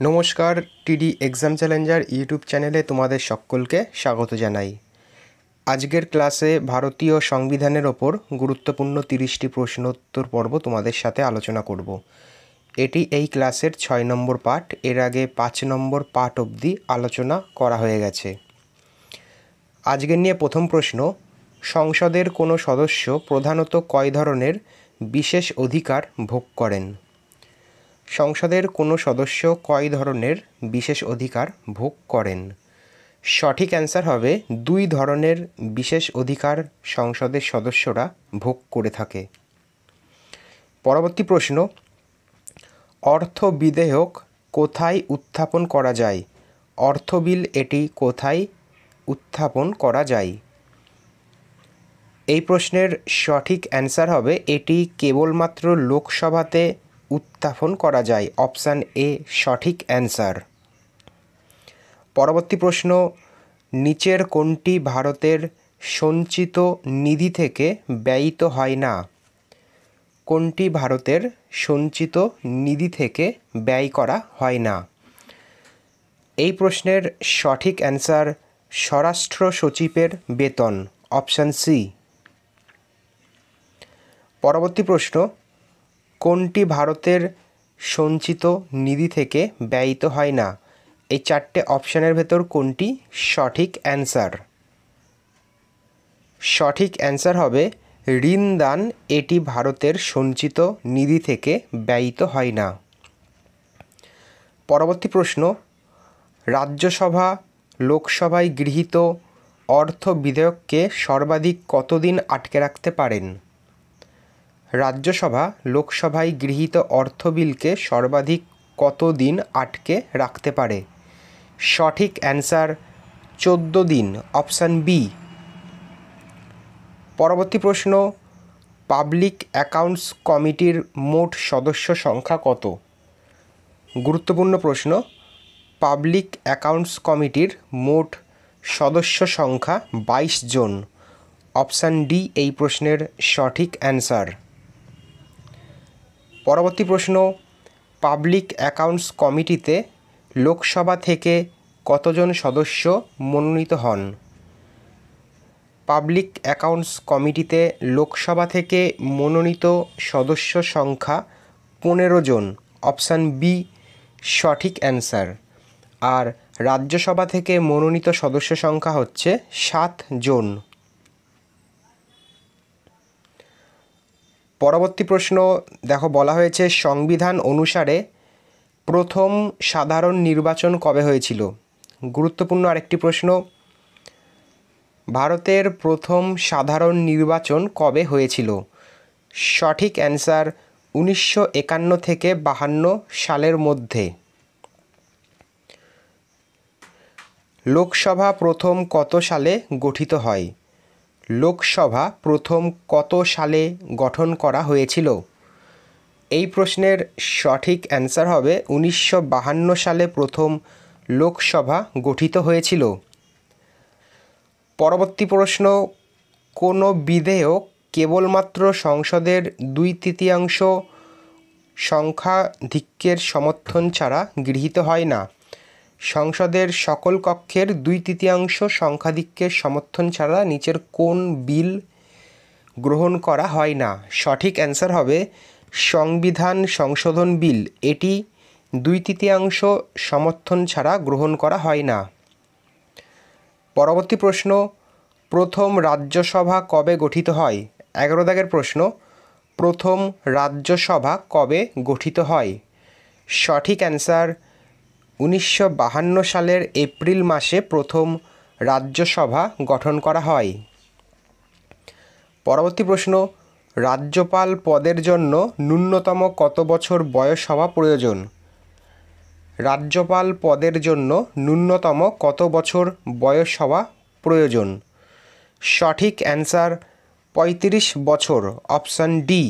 নমস্কার, টিডি exam Challenger YouTube চ্যানেলে তোমাদের সকলকে স্বাগত জানাই। আজকের ক্লাসে ভারতীয় সংবিধানের ওপর গুরুত্বপূর্ণ 30টি প্রশ্নোত্তর পর্ব তোমাদের সাথে আলোচনা করব। এটি এই ক্লাসের 6 নম্বর পার্ট। এর আগে 5 নম্বর পার্ট অবধি আলোচনা করা হয়ে গেছে। আজকের নিয়ে প্রথম প্রশ্ন, সংসদের কোনো সদস্য প্রধানত কয় ধরনের বিশেষ অধিকার ভোগ করেন? সংসদের কোনো সদস্য কয় ধরনের বিশেষ অধিকার ভোগ করেন? সঠিক অ্যান্সার হবে 2 ধরনের বিশেষ অধিকার সংসদের সদস্যরা ভোগ করে থাকে। পরবর্তী প্রশ্ন, অর্থ বিধেয়ক কোথায় উত্থাপন করা যায়? অর্থ বিল এটি কোথায় উত্থাপন করা যায়? এই প্রশ্নের সঠিক অ্যান্সার হবে এটি কেবলমাত্র লোকসভাতে উত্থাপন করা যায়। অপশান এ সঠিক অ্যান্সার। পরবর্তী প্রশ্ন, নিচের কোনটি ভারতের সঞ্চিত নিধি থেকে ব্যয়িত হয় না? কোনটি ভারতের সঞ্চিত নিধি থেকে ব্যয় করা হয় না? এই প্রশ্নের সঠিক অ্যান্সার স্বরাষ্ট্র সচিবের বেতন। Option C. পরবর্তী প্রশ্ন, কোনটি ভারতের সঞ্চিত নিধি থেকে ব্যয়িত হয় না? এই 4টে অপশানের ভেতর কোনটি সঠিক অ্যান্সার? সঠিক অ্যান্সার হবে ঋণ দান, এটি ভারতের সঞ্চিত নিধি থেকে ব্যয়িত হয় না। পরবর্তী প্রশ্ন, রাজ্যসভা লোকসভায় গৃহীত অর্থ বিধেয়ককে সর্বাধিক কতদিন আটকে রাখতে পারেন? রাজ্যসভা লোকসভায় গৃহীত অর্থ বিলকে সর্বাধিক কতদিন আটকে রাখতে পারে? সঠিক অ্যান্সার 14 দিন। Option B. পরবর্তী প্রশ্ন, পাবলিক অ্যাকাউন্টস কমিটির মোট সদস্য সংখ্যা কত? গুরুত্বপূর্ণ প্রশ্ন। পাবলিক অ্যাকাউন্টস কমিটির মোট সদস্য সংখ্যা 22 জন। অপশান ডি এই প্রশ্নের সঠিক অ্যান্সার। পরবর্তী প্রশ্ন, পাবলিক অ্যাকাউন্টস কমিটিতে লোকসভা থেকে কতজন সদস্য মনোনীত হন? পাবলিক অ্যাকাউন্টস কমিটিতে লোকসভা থেকে মনোনীত সদস্য সংখ্যা 15 জন। অপশান বি সঠিক অ্যান্সার। আর রাজ্যসভা থেকে মনোনীত সদস্য সংখ্যা হচ্ছে 7 জন। পরবর্তী প্রশ্ন দেখো, বলা হয়েছে সংবিধান অনুসারে প্রথম সাধারণ নির্বাচন কবে হয়েছিল? গুরুত্বপূর্ণ আরেকটি প্রশ্ন, ভারতের প্রথম সাধারণ নির্বাচন কবে হয়েছিল? সঠিক অ্যান্সার 1951 থেকে 52 সালের মধ্যে। লোকসভা প্রথম কত সালে গঠিত হয়? লোকসভা প্রথম কত সালে গঠন করা হয়েছিল? এই প্রশ্নের সঠিক অ্যান্সার হবে 1952 সালে প্রথম লোকসভা গঠিত হয়েছিল। পরবর্তী প্রশ্ন, কোনো বিধেয়ক কেবলমাত্র সংসদের 2/3 সংখ্যাধিক্যের সমর্থন ছাড়া গৃহীত হয় না? সংসদের সকল কক্ষের 2/3 সংখ্যাধিক্যের সমর্থন ছাড়া নিচের কোন বিল গ্রহণ করা হয় না? সঠিক অ্যান্সার হবে সংবিধান সংশোধন বিল, এটি 2/3 সমর্থন ছাড়া গ্রহণ করা হয় না। পরবর্তী প্রশ্ন, প্রথম রাজ্যসভা কবে গঠিত হয়? 11 দাগের প্রশ্ন, প্রথম রাজ্যসভা কবে গঠিত হয়? সঠিক অ্যান্সার 1952 সালের এপ্রিল মাসে প্রথম রাজ্যসভা গঠন করা হয়। পরবর্তী প্রশ্ন, রাজ্যপাল পদের জন্য ন্যূনতম কত বছর বয়স হওয়া প্রয়োজন? রাজ্যপাল পদের জন্য ন্যূনতম কত বছর বয়স হওয়া প্রয়োজন? সঠিক অ্যান্সার 35 বছর। Option D.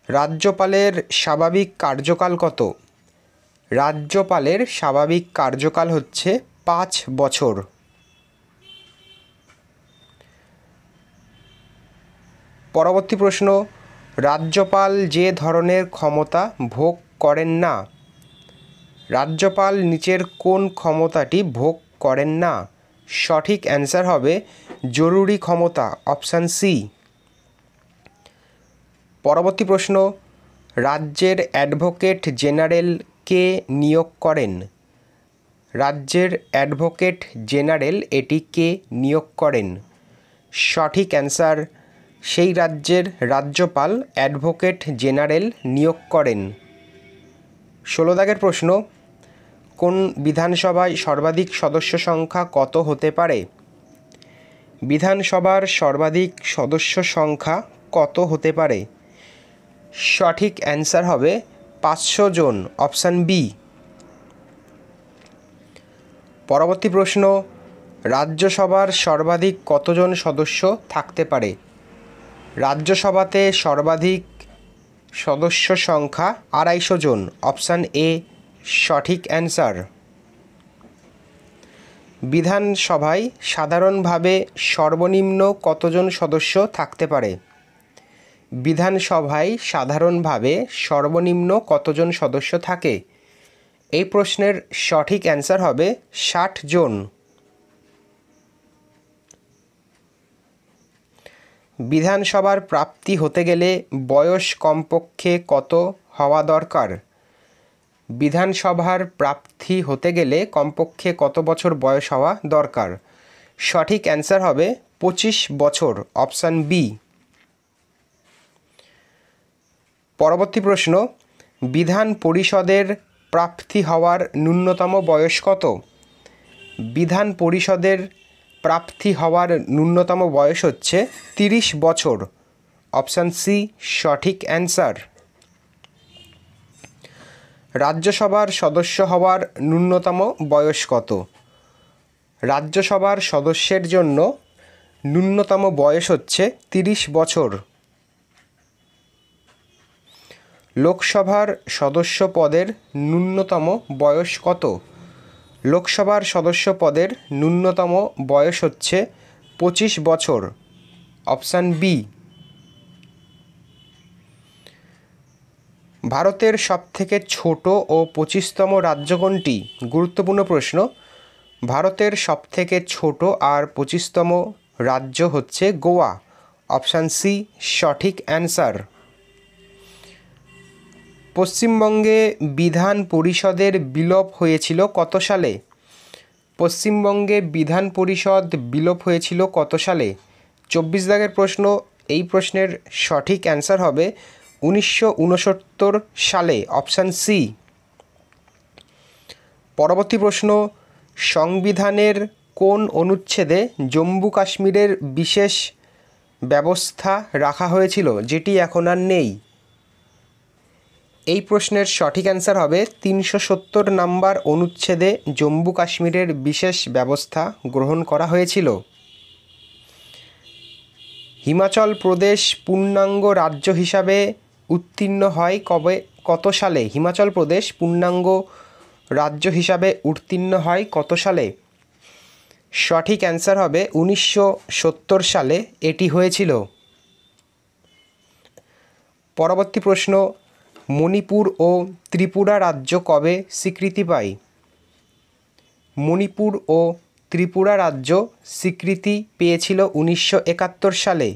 রাজ্যপালের স্বাভাবিক কার্যকাল কত? রাজ্যপালের স্বাভাবিক কার্যকাল হচ্ছে 5 বছর। পরবর্তী প্রশ্ন, রাজ্যপাল যে ধরনের ক্ষমতা ভোগ করেন না? রাজ্যপাল নিচের কোন ক্ষমতাটি ভোগ করেন না? সঠিক অ্যান্সার হবে জরুরি ক্ষমতা, অপশান সি। পরবর্তী প্রশ্ন, রাজ্যের অ্যাডভোকেট জেনারেল কে নিয়োগ করেন? রাজ্যের অ্যাডভোকেট জেনারেল এটি কে নিয়োগ করেন? সঠিক অ্যান্সার, সেই রাজ্যের রাজ্যপাল অ্যাডভোকেট জেনারেল নিয়োগ করেন। 16 দাগের প্রশ্ন, কোন বিধানসভায় সর্বাধিক সদস্য সংখ্যা কত হতে পারে? বিধানসভার সর্বাধিক সদস্য সংখ্যা কত হতে পারে? সঠিক অ্যান্সার হবে 500 জন, অপশান বি। পরবর্তী প্রশ্ন, রাজ্যসভার সর্বাধিক কতজন সদস্য থাকতে পারে? রাজ্যসভাতে সর্বাধিক সদস্য সংখ্যা 250 জন, অপশান এ সঠিক অ্যান্সার। বিধানসভায় সাধারণভাবে সর্বনিম্ন কতজন সদস্য থাকতে পারে? বিধানসভায় সাধারণভাবে সর্বনিম্ন কতজন সদস্য থাকে? এই প্রশ্নের সঠিক অ্যান্সার হবে 60 জন। বিধানসভার প্রাপ্তি হতে গেলে বয়স কমপক্ষে কত হওয়া দরকার? বিধানসভার প্রার্থী হতে গেলে কমপক্ষে কত বছর বয়স হওয়া দরকার? সঠিক অ্যান্সার হবে 25 বছর, অপশান বি। পরবর্তী প্রশ্ন, বিধান পরিষদের প্রার্থী হওয়ার ন্যূনতম বয়স কত? বিধান পরিষদের প্রার্থী হওয়ার ন্যূনতম বয়স হচ্ছে 30 বছর, অপশান সি সঠিক অ্যান্সার। রাজ্যসভার সদস্য হওয়ার ন্যূনতম বয়স কত? রাজ্যসভার সদস্যের জন্য ন্যূনতম বয়স হচ্ছে 30 বছর। লোকসভার সদস্য পদের ন্যূনতম বয়স কত? লোকসভার সদস্য পদের ন্যূনতম বয়স হচ্ছে 25 বছর, অপশান বি। ভারতের সবথেকে ছোট ও 25তম রাজ্য কোনটি? গুরুত্বপূর্ণ প্রশ্ন। ভারতের সবথেকে ছোট আর 25তম রাজ্য হচ্ছে গোয়া, অপশান সি সঠিক অ্যান্সার। পশ্চিমবঙ্গে বিধান পরিষদের বিলোপ হয়েছিল কত সালে? পশ্চিমবঙ্গে বিধান পরিষদ বিলোপ হয়েছিল কত সালে? 24 দাগের প্রশ্ন। এই প্রশ্নের সঠিক অ্যান্সার হবে 1969 সালে, অপশান সি। পরবর্তী প্রশ্ন, সংবিধানের কোন অনুচ্ছেদে জম্মু কাশ্মীরের বিশেষ ব্যবস্থা রাখা হয়েছিল যেটি এখন আর নেই? এই প্রশ্নের সঠিক অ্যান্সার হবে 370 নম্বর অনুচ্ছেদে জম্মু কাশ্মীরের বিশেষ ব্যবস্থা গ্রহণ করা হয়েছিল। হিমাচল প্রদেশ পূর্ণাঙ্গ রাজ্য হিসাবে উত্তীর্ণ হয় কত সালে? হিমাচল প্রদেশ পূর্ণাঙ্গ রাজ্য হিসাবে উত্তীর্ণ হয় কত সালে? সঠিক অ্যান্সার হবে 1970 সালে এটি হয়েছিল। পরবর্তী প্রশ্ন, মণিপুর ও ত্রিপুরা রাজ্য কবে স্বীকৃতি পায়? মণিপুর ও ত্রিপুরা রাজ্য স্বীকৃতি পেয়েছিল 1971 সালে।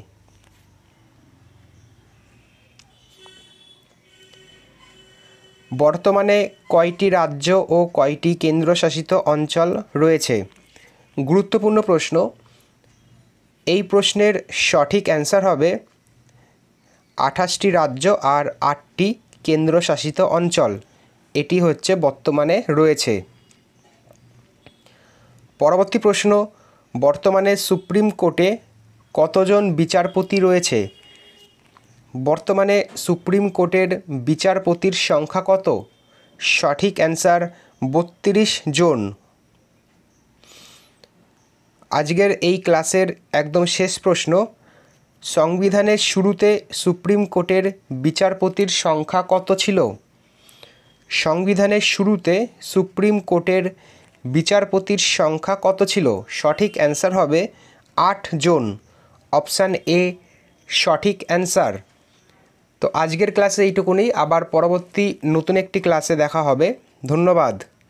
বর্তমানে কয়টি রাজ্য ও কয়টি কেন্দ্রশাসিত অঞ্চল রয়েছে? গুরুত্বপূর্ণ প্রশ্ন। এই প্রশ্নের সঠিক অ্যান্সার হবে 28টি রাজ্য আর 8টি কেন্দ্রশাসিত অঞ্চল এটি হচ্ছে বর্তমানে রয়েছে। পরবর্তী প্রশ্ন, বর্তমানে সুপ্রিম কোর্টে কতজন বিচারপতি রয়েছে? বর্তমানে সুপ্রিম কোর্টের বিচারপতির সংখ্যা কত? সঠিক অ্যান্সার 32 জন। আজকের এই ক্লাসের একদম শেষ প্রশ্ন, সংবিধানের শুরুতে সুপ্রিম কোর্টের বিচারপতির সংখ্যা কত ছিল? সংবিধানের শুরুতে সুপ্রিম কোর্টের বিচারপতির সংখ্যা কত ছিল? সঠিক অ্যান্সার হবে 8 জন, অপশান এ সঠিক অ্যান্সার। তো আজকের ক্লাসে এইটুকুনি, আবার পরবর্তী নতুন একটি ক্লাসে দেখা হবে। ধন্যবাদ।